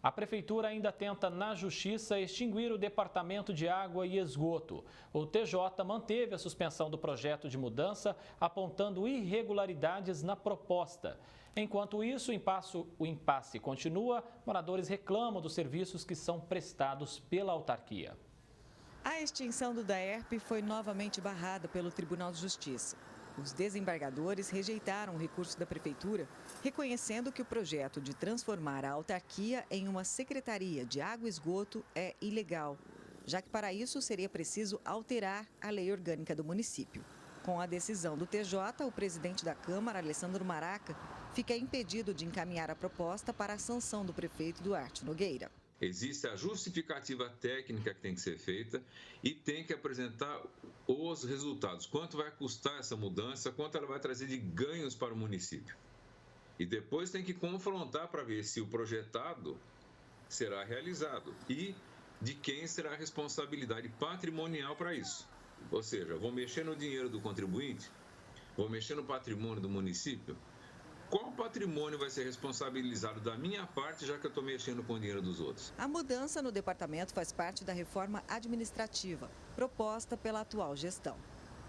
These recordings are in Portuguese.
A Prefeitura ainda tenta, na Justiça, extinguir o Departamento de Água e Esgoto. O TJ manteve a suspensão do projeto de mudança, apontando irregularidades na proposta. Enquanto isso, o impasse continua, moradores reclamam dos serviços que são prestados pela autarquia. A extinção do DAERP foi novamente barrada pelo Tribunal de Justiça. Os desembargadores rejeitaram o recurso da Prefeitura, reconhecendo que o projeto de transformar a autarquia em uma Secretaria de Água e Esgoto é ilegal, já que para isso seria preciso alterar a lei orgânica do município. Com a decisão do TJ, o presidente da Câmara, Alessandro Maraca, fica impedido de encaminhar a proposta para a sanção do prefeito Duarte Nogueira. Existe a justificativa técnica que tem que ser feita e tem que apresentar os resultados. Quanto vai custar essa mudança, quanto ela vai trazer de ganhos para o município. E depois tem que confrontar para ver se o projetado será realizado e de quem será a responsabilidade patrimonial para isso. Ou seja, vou mexer no dinheiro do contribuinte, vou mexer no patrimônio do município. Qual patrimônio vai ser responsabilizado da minha parte, já que eu estou mexendo com o dinheiro dos outros? A mudança no departamento faz parte da reforma administrativa, proposta pela atual gestão.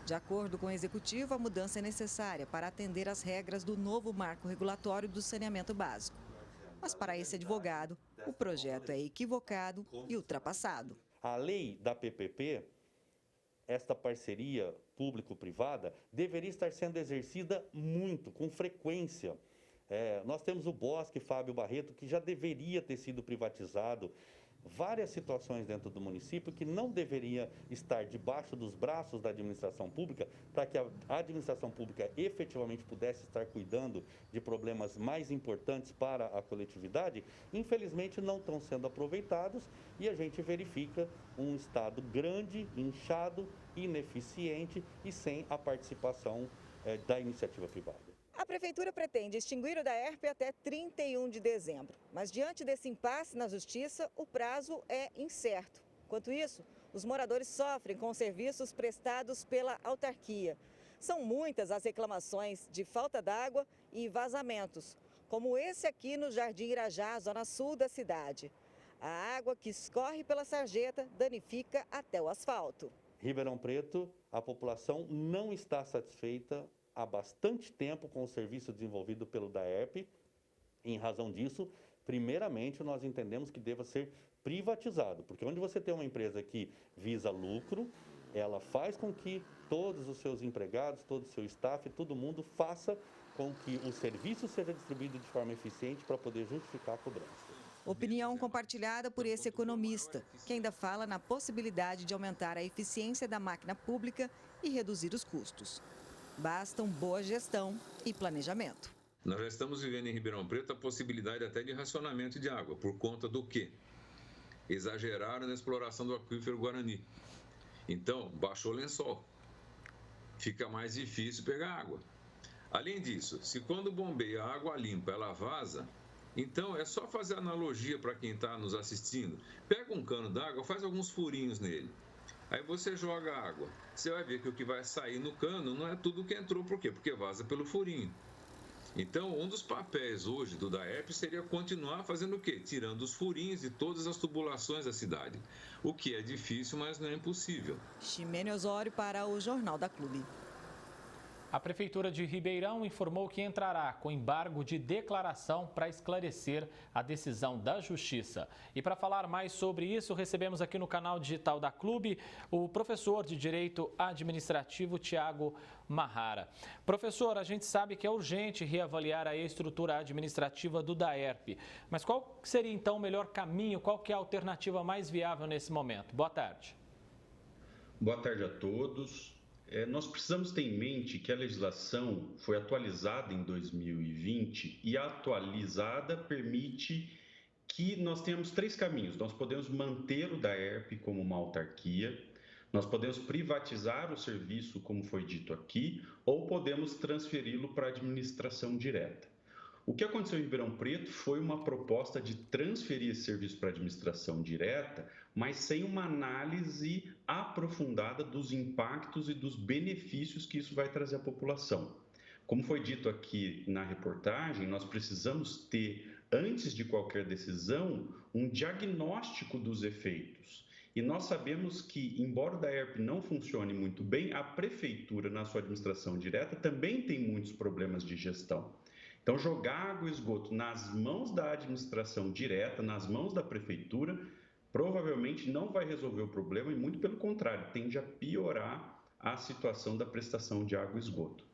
De acordo com o Executivo, a mudança é necessária para atender às regras do novo marco regulatório do saneamento básico. Mas para esse advogado, o projeto é equivocado e ultrapassado. A lei da PPP, esta parceria público-privada, deveria estar sendo exercida muito, com frequência. Nós temos o Bosque Fábio Barreto, que já deveria ter sido privatizado. Várias situações dentro do município que não deveria estar debaixo dos braços da administração pública, para que a administração pública efetivamente pudesse estar cuidando de problemas mais importantes para a coletividade, infelizmente não estão sendo aproveitados e a gente verifica um estado grande, inchado, ineficiente e sem a participação da iniciativa privada. A Prefeitura pretende extinguir o DAERP até 31 de dezembro. Mas diante desse impasse na Justiça, o prazo é incerto. Enquanto isso, os moradores sofrem com os serviços prestados pela autarquia. São muitas as reclamações de falta d'água e vazamentos, como esse aqui no Jardim Irajá, zona sul da cidade. A água que escorre pela sarjeta danifica até o asfalto. Ribeirão Preto, a população não está satisfeita há bastante tempo com o serviço desenvolvido pelo DAERP. Em razão disso, primeiramente, nós entendemos que deva ser privatizado, porque onde você tem uma empresa que visa lucro, ela faz com que todos os seus empregados, todo o seu staff, todo mundo faça com que o serviço seja distribuído de forma eficiente para poder justificar a cobrança. Opinião compartilhada por esse economista, que ainda fala na possibilidade de aumentar a eficiência da máquina pública e reduzir os custos. Bastam boa gestão e planejamento. Nós já estamos vivendo em Ribeirão Preto a possibilidade até de racionamento de água. Por conta do quê? Exageraram na exploração do aquífero Guarani. Então, baixou o lençol. Fica mais difícil pegar água. Além disso, se quando bombeia a água limpa ela vaza, então é só fazer analogia para quem está nos assistindo. Pega um cano d'água, faz alguns furinhos nele. Aí você joga água. Você vai ver que o que vai sair no cano não é tudo que entrou. Por quê? Porque vaza pelo furinho. Então, um dos papéis hoje do DAERP seria continuar fazendo o quê? Tirando os furinhos de todas as tubulações da cidade. O que é difícil, mas não é impossível. Ximene Osório para o Jornal da Clube. A Prefeitura de Ribeirão informou que entrará com embargo de declaração para esclarecer a decisão da Justiça. E para falar mais sobre isso, recebemos aqui no canal digital da Clube o professor de Direito Administrativo, Tiago Marrara. Professor, a gente sabe que é urgente reavaliar a estrutura administrativa do DAERP. Mas qual seria então o melhor caminho, qual que é a alternativa mais viável nesse momento? Boa tarde. Boa tarde a todos. Nós precisamos ter em mente que a legislação foi atualizada em 2020 e a atualizada permite que nós tenhamos três caminhos. Nós podemos manter o DAERP como uma autarquia, nós podemos privatizar o serviço, como foi dito aqui, ou podemos transferi-lo para a administração direta. O que aconteceu em Ribeirão Preto foi uma proposta de transferir esse serviço para a administração direta, mas sem uma análise aprofundada dos impactos e dos benefícios que isso vai trazer à população. Como foi dito aqui na reportagem, nós precisamos ter antes de qualquer decisão, um diagnóstico dos efeitos. E nós sabemos que, embora o DAERP não funcione muito bem, a prefeitura, na sua administração direta, também tem muitos problemas de gestão. Então, jogar água e esgoto nas mãos da administração direta, nas mãos da prefeitura, provavelmente não vai resolver o problema e, muito pelo contrário, tende a piorar a situação da prestação de água e esgoto.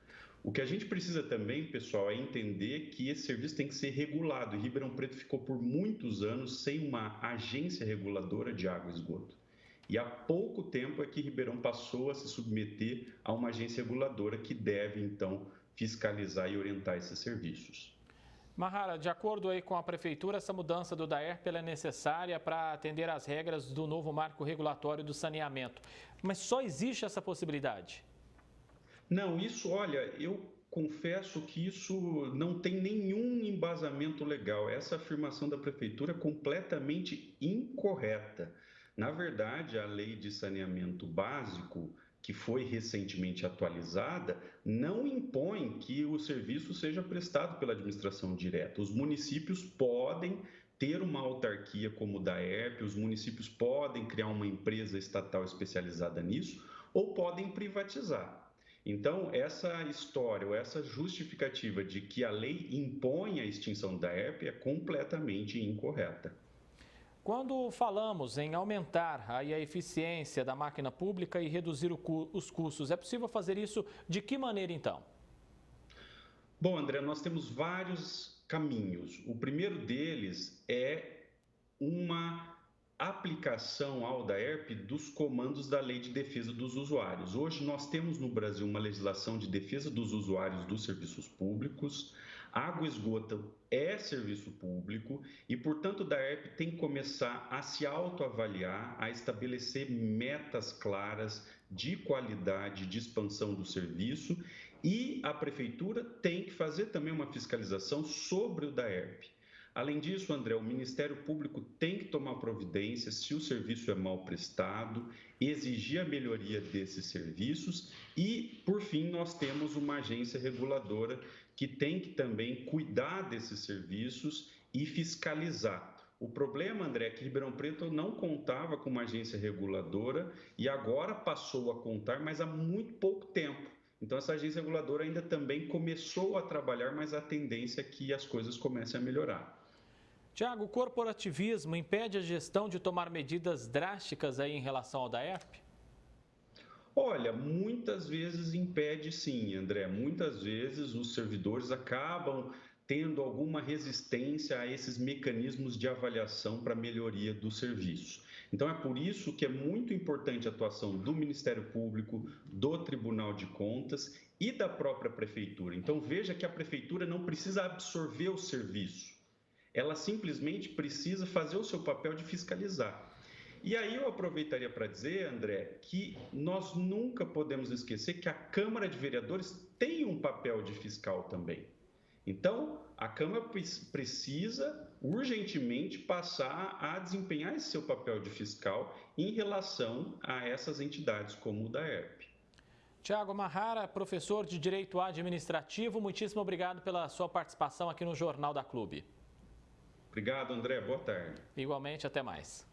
O que a gente precisa também, pessoal, é entender que esse serviço tem que ser regulado. E Ribeirão Preto ficou por muitos anos sem uma agência reguladora de água e esgoto. E há pouco tempo é que Ribeirão passou a se submeter a uma agência reguladora que deve, então, fiscalizar e orientar esses serviços. Mahara, de acordo aí com a Prefeitura, essa mudança do DAERP é necessária para atender às regras do novo marco regulatório do saneamento. Mas só existe essa possibilidade? Não, isso, olha, eu confesso que isso não tem nenhum embasamento legal. Essa afirmação da Prefeitura é completamente incorreta. Na verdade, a Lei de Saneamento Básico, que foi recentemente atualizada, não impõe que o serviço seja prestado pela administração direta. Os municípios podem ter uma autarquia como o DAERP, os municípios podem criar uma empresa estatal especializada nisso ou podem privatizar. Então, essa história ou essa justificativa de que a lei impõe a extinção da DAERP é completamente incorreta. Quando falamos em aumentar a eficiência da máquina pública e reduzir os custos, é possível fazer isso de que maneira, então? Bom, André, nós temos vários caminhos. O primeiro deles é uma aplicação ao DAERP dos comandos da Lei de Defesa dos Usuários. Hoje nós temos no Brasil uma legislação de defesa dos usuários dos serviços públicos. Água e esgoto é serviço público e, portanto, o DAERP tem que começar a se autoavaliar, a estabelecer metas claras de qualidade, de expansão do serviço, e a Prefeitura tem que fazer também uma fiscalização sobre o DAERP. Além disso, André, o Ministério Público tem que tomar providência se o serviço é mal prestado, exigir a melhoria desses serviços e, por fim, nós temos uma agência reguladora que tem que também cuidar desses serviços e fiscalizar. O problema, André, é que Ribeirão Preto não contava com uma agência reguladora e agora passou a contar, mas há muito pouco tempo. Então, essa agência reguladora ainda também começou a trabalhar, mas a tendência é que as coisas comecem a melhorar. Tiago, o corporativismo impede a gestão de tomar medidas drásticas aí em relação ao DAERP? Olha, muitas vezes impede sim, André. Muitas vezes os servidores acabam tendo alguma resistência a esses mecanismos de avaliação para melhoria do serviço. Então, é por isso que é muito importante a atuação do Ministério Público, do Tribunal de Contas e da própria Prefeitura. Então, veja que a Prefeitura não precisa absorver o serviço. Ela simplesmente precisa fazer o seu papel de fiscalizar. E aí eu aproveitaria para dizer, André, que nós nunca podemos esquecer que a Câmara de Vereadores tem um papel de fiscal também. Então, a Câmara precisa urgentemente passar a desempenhar esse seu papel de fiscal em relação a essas entidades como o DAERP. Tiago Mahara, professor de Direito Administrativo, muitíssimo obrigado pela sua participação aqui no Jornal da Clube. Obrigado, André. Boa tarde. Igualmente, até mais.